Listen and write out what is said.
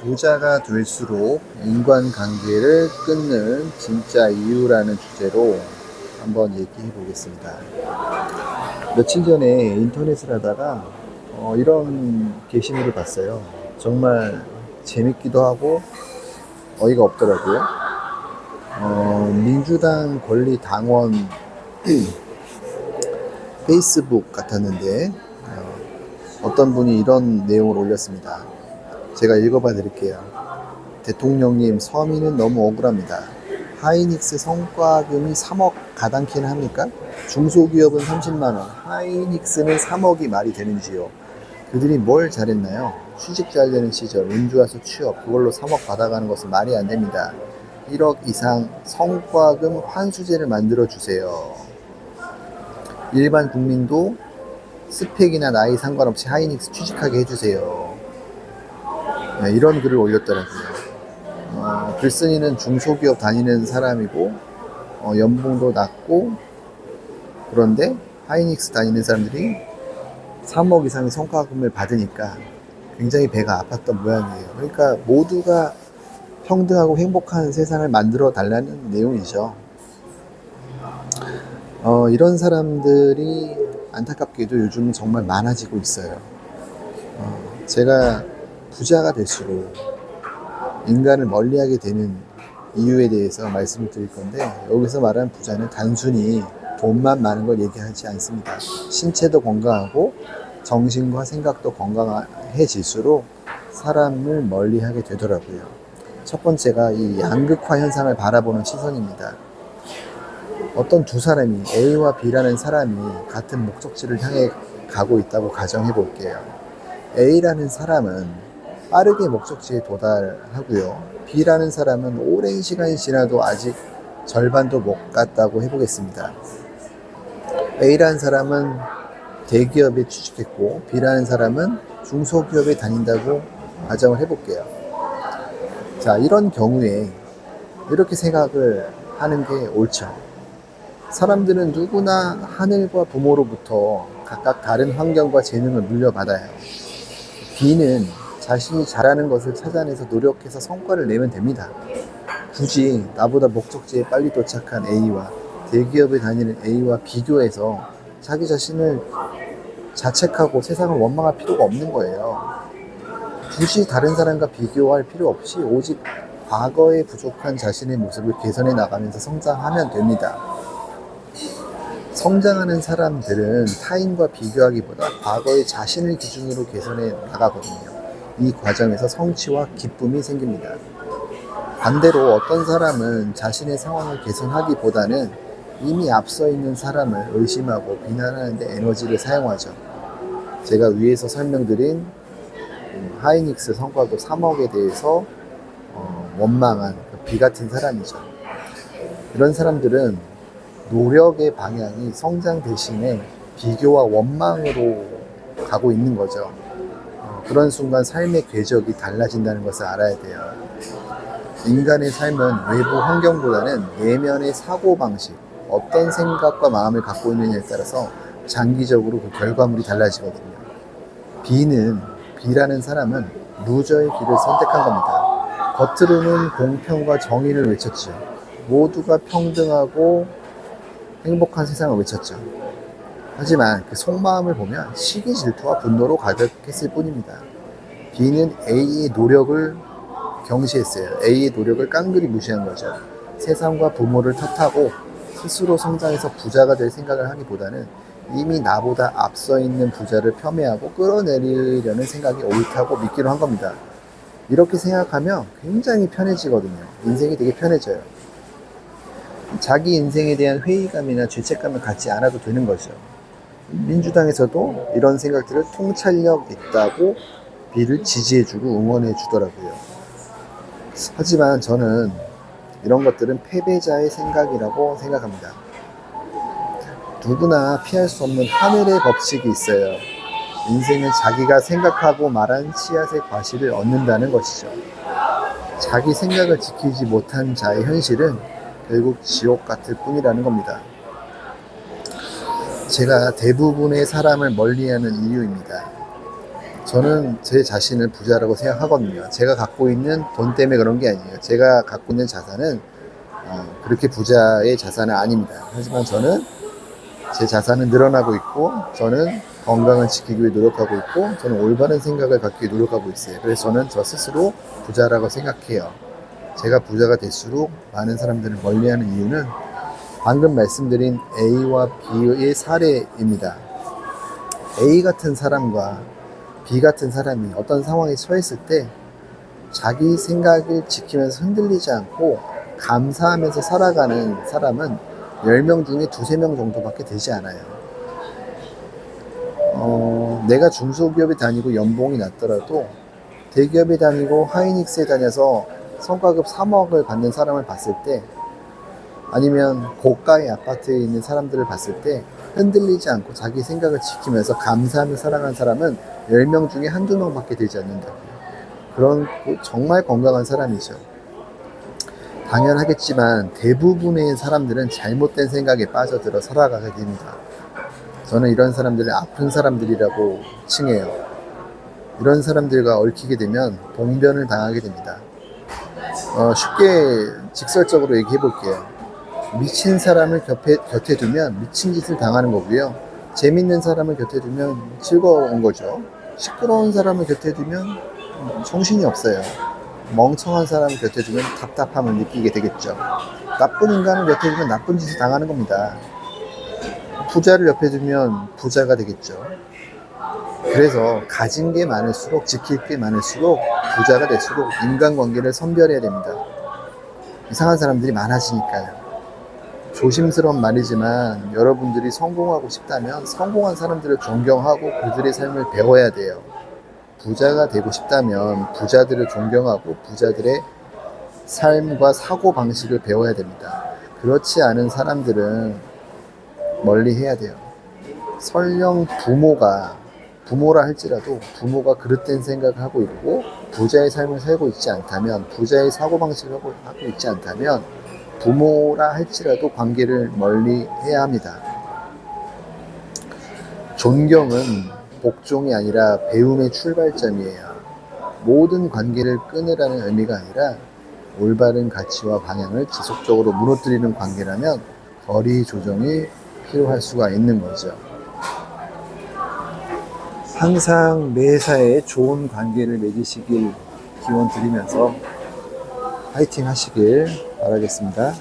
부자가 될수록 인간관계를 끊는 진짜 이유라는 주제로 한번 얘기해 보겠습니다. 며칠 전에 인터넷을 하다가 이런 게시물을 봤어요. 정말 재밌기도 하고 어이가 없더라고요. 민주당 권리당원 페이스북 같았는데 어떤 분이 이런 내용을 올렸습니다. 제가 읽어봐 드릴게요. 대통령님, 서민은 너무 억울합니다. 하이닉스 성과금이 3억 가당키는 합니까? 중소기업은 30만원, 하이닉스는 3억이 말이 되는지요? 그들이 뭘 잘했나요? 취직 잘 되는 시절, 운 좋아서 취업, 그걸로 3억 받아가는 것은 말이 안 됩니다. 1억 이상 성과금 환수제를 만들어 주세요. 일반 국민도 스펙이나 나이 상관없이 하이닉스 취직하게 해주세요. 이런 글을 올렸더라고요. 글쓴이는 중소기업 다니는 사람이고 연봉도 낮고, 그런데 하이닉스 다니는 사람들이 3억 이상의 성과금을 받으니까 굉장히 배가 아팠던 모양이에요. 그러니까 모두가 평등하고 행복한 세상을 만들어 달라는 내용이죠. 이런 사람들이 안타깝게도 요즘 정말 많아지고 있어요. 제가 부자가 될수록 인간을 멀리하게 되는 이유에 대해서 말씀을 드릴 건데, 여기서 말하는 부자는 단순히 돈만 많은 걸 얘기하지 않습니다. 신체도 건강하고 정신과 생각도 건강해질수록 사람을 멀리하게 되더라고요. 첫 번째가 이 양극화 현상을 바라보는 시선입니다. 어떤 두 사람이, A와 B라는 사람이 같은 목적지를 향해 가고 있다고 가정해 볼게요. A라는 사람은 빠르게 목적지에 도달하고요. B라는 사람은 오랜 시간이 지나도 아직 절반도 못 갔다고 해보겠습니다. A라는 사람은 대기업에 취직했고 B라는 사람은 중소기업에 다닌다고 가정을 해볼게요. 자, 이런 경우에 이렇게 생각을 하는 게 옳죠. 사람들은 누구나 하늘과 부모로부터 각각 다른 환경과 재능을 물려받아요. B는 자신이 잘하는 것을 찾아내서 노력해서 성과를 내면 됩니다. 굳이 나보다 목적지에 빨리 도착한 A와 대기업에 다니는 A와 비교해서 자기 자신을 자책하고 세상을 원망할 필요가 없는 거예요. 굳이 다른 사람과 비교할 필요 없이 오직 과거에 부족한 자신의 모습을 개선해 나가면서 성장하면 됩니다. 성장하는 사람들은 타인과 비교하기보다 과거의 자신을 기준으로 개선해 나가거든요. 이 과정에서 성취와 기쁨이 생깁니다. 반대로 어떤 사람은 자신의 상황을 개선하기보다는 이미 앞서 있는 사람을 의심하고 비난하는 데 에너지를 사용하죠. 제가 위에서 설명드린 하이닉스 성과급 3억에 대해서 원망한 B 같은 사람이죠. 이런 사람들은 노력의 방향이 성장 대신에 비교와 원망으로 가고 있는 거죠. 그런 순간 삶의 궤적이 달라진다는 것을 알아야 돼요. 인간의 삶은 외부 환경보다는 내면의 사고방식, 어떤 생각과 마음을 갖고 있느냐에 따라서 장기적으로 그 결과물이 달라지거든요. B라는 사람은 루저의 길을 선택한 겁니다. 겉으로는 공평과 정의를 외쳤죠. 모두가 평등하고 행복한 세상을 외쳤죠. 하지만 그 속마음을 보면 시기, 질투와 분노로 가득했을 뿐입니다. B는 A의 노력을 경시했어요. A의 노력을 깡그리 무시한 거죠. 세상과 부모를 탓하고 스스로 성장해서 부자가 될 생각을 하기보다는 이미 나보다 앞서 있는 부자를 폄훼하고 끌어내리려는 생각이 옳다고 믿기로 한 겁니다. 이렇게 생각하면 굉장히 편해지거든요. 인생이 되게 편해져요. 자기 인생에 대한 회의감이나 죄책감을 갖지 않아도 되는 거죠. 민주당에서도 이런 생각들을 통찰력 있다고 B를 지지해주고 응원해주더라고요. 하지만 저는 이런 것들은 패배자의 생각이라고 생각합니다. 누구나 피할 수 없는 하늘의 법칙이 있어요. 인생은 자기가 생각하고 말한 씨앗의 과실을 얻는다는 것이죠. 자기 생각을 지키지 못한 자의 현실은 결국 지옥 같을 뿐이라는 겁니다. 제가 대부분의 사람을 멀리하는 이유입니다. 저는 제 자신을 부자라고 생각하거든요. 제가 갖고 있는 돈 때문에 그런 게 아니에요. 제가 갖고 있는 자산은 그렇게 부자의 자산은 아닙니다. 하지만 저는 제 자산은 늘어나고 있고, 저는 건강을 지키기 위해 노력하고 있고, 저는 올바른 생각을 갖기 위해 노력하고 있어요. 그래서 저는 저 스스로 부자라고 생각해요. 제가 부자가 될수록 많은 사람들을 멀리하는 이유는 방금 말씀드린 A와 B의 사례입니다. A 같은 사람과 B 같은 사람이 어떤 상황에 처했을 때 자기 생각을 지키면서 흔들리지 않고 감사하면서 살아가는 사람은 10명 중에 2~3명 정도밖에 되지 않아요. 내가 중소기업에 다니고 연봉이 낮더라도 대기업에 다니고 하이닉스에 다녀서 성과급 3억을 받는 사람을 봤을 때, 아니면 고가의 아파트에 있는 사람들을 봤을 때 흔들리지 않고 자기 생각을 지키면서 감사하며 살아가는 사람은 10명 중에 1~2명밖에 되지 않는다고요. 그런 정말 건강한 사람이죠. 당연하겠지만 대부분의 사람들은 잘못된 생각에 빠져들어 살아가게 됩니다. 저는 이런 사람들을 아픈 사람들이라고 칭해요. 이런 사람들과 얽히게 되면 봉변을 당하게 됩니다. 쉽게 직설적으로 얘기해 볼게요. 미친 사람을 곁에 두면 미친 짓을 당하는 거고요. 재밌는 사람을 곁에 두면 즐거운 거죠. 시끄러운 사람을 곁에 두면 정신이 없어요. 멍청한 사람을 곁에 두면 답답함을 느끼게 되겠죠. 나쁜 인간을 곁에 두면 나쁜 짓을 당하는 겁니다. 부자를 옆에 두면 부자가 되겠죠. 그래서 가진 게 많을수록, 지킬 게 많을수록 부자가 될수록 인간관계를 선별해야 됩니다. 이상한 사람들이 많아지니까요. 조심스러운 말이지만 여러분들이 성공하고 싶다면 성공한 사람들을 존경하고 그들의 삶을 배워야 돼요. 부자가 되고 싶다면 부자들을 존경하고 부자들의 삶과 사고방식을 배워야 됩니다. 그렇지 않은 사람들은 멀리 해야 돼요. 설령 부모라 할지라도 부모가 그릇된 생각을 하고 있고 부자의 삶을 살고 있지 않다면, 부자의 사고방식을 하고 있지 않다면 부모라 할지라도 관계를 멀리 해야 합니다. 존경은 복종이 아니라 배움의 출발점이에요. 모든 관계를 끊으라는 의미가 아니라 올바른 가치와 방향을 지속적으로 무너뜨리는 관계라면 거리 조정이 필요할 수가 있는 거죠. 항상 매사에 좋은 관계를 맺으시길 기원 드리면서 파이팅 하시길 바라겠습니다.